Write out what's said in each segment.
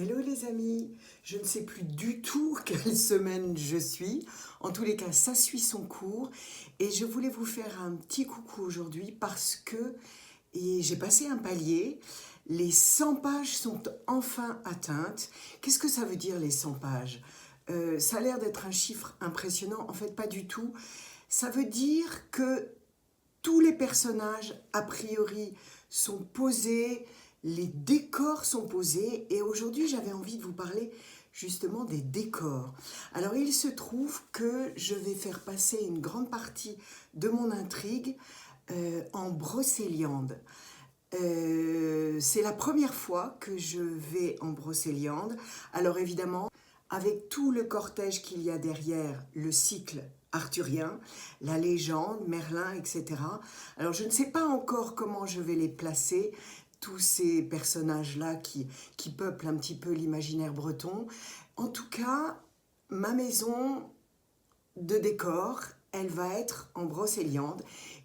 Hello les amis, je ne sais plus du tout quelle semaine je suis. En tous les cas, ça suit son cours et je voulais vous faire un petit coucou aujourd'hui parce que j'ai passé un palier. Les 100 pages sont enfin atteintes. Qu'est-ce que ça veut dire les 100 pages? Ça a l'air d'être un chiffre impressionnant. En fait, pas du tout. Ça veut dire que tous les personnages, a priori, sont posés, les décors sont posés, et aujourd'hui j'avais envie de vous parler justement des décors. Alors il se trouve que je vais faire passer une grande partie de mon intrigue en Brocéliande. C'est la première fois que je vais en Brocéliande. Alors évidemment, avec tout le cortège qu'il y a derrière, le cycle arthurien, la légende, Merlin, etc. Alors je ne sais pas encore comment je vais les placer, tous ces personnages-là qui peuplent un petit peu l'imaginaire breton. En tout cas, ma maison de décor, elle va être en Brocéliande.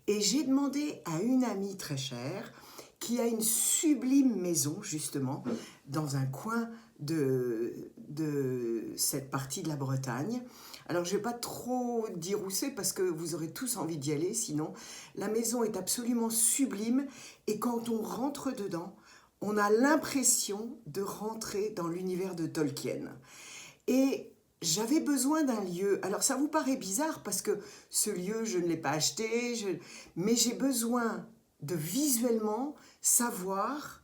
Et j'ai demandé à une amie très chère qui a une sublime maison, justement, dans un coin de cette partie de la Bretagne. Alors, je ne vais pas trop dire où c'est parce que vous aurez tous envie d'y aller, sinon. La maison est absolument sublime et quand on rentre dedans, on a l'impression de rentrer dans l'univers de Tolkien. Et j'avais besoin d'un lieu. Alors ça vous paraît bizarre parce que ce lieu, je ne l'ai pas acheté, mais j'ai besoin de visuellement savoir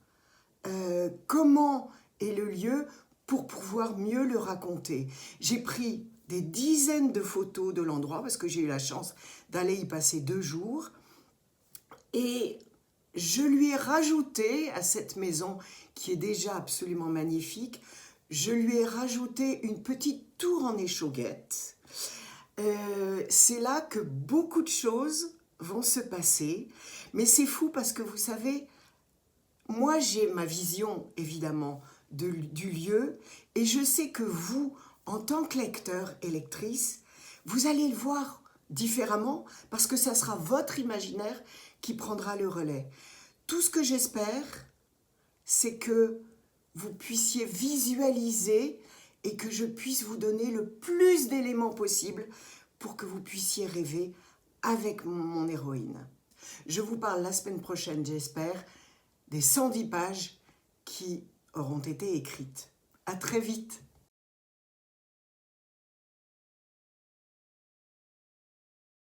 comment est le lieu pour pouvoir mieux le raconter. J'ai pris des dizaines de photos de l'endroit parce que j'ai eu la chance d'aller y passer 2 jours. Et je lui ai rajouté à cette maison qui est déjà absolument magnifique, je lui ai rajouté une petite tour en échauguette. C'est là que beaucoup de choses vont se passer, mais c'est fou parce que vous savez, moi j'ai ma vision évidemment du lieu et je sais que vous, en tant que lecteur et lectrice, vous allez le voir différemment parce que ça sera votre imaginaire qui prendra le relais. Tout ce que j'espère, c'est que vous puissiez visualiser et que je puisse vous donner le plus d'éléments possible pour que vous puissiez rêver avec mon héroïne. Je vous parle la semaine prochaine, j'espère, des 110 pages qui auront été écrites. À très vite!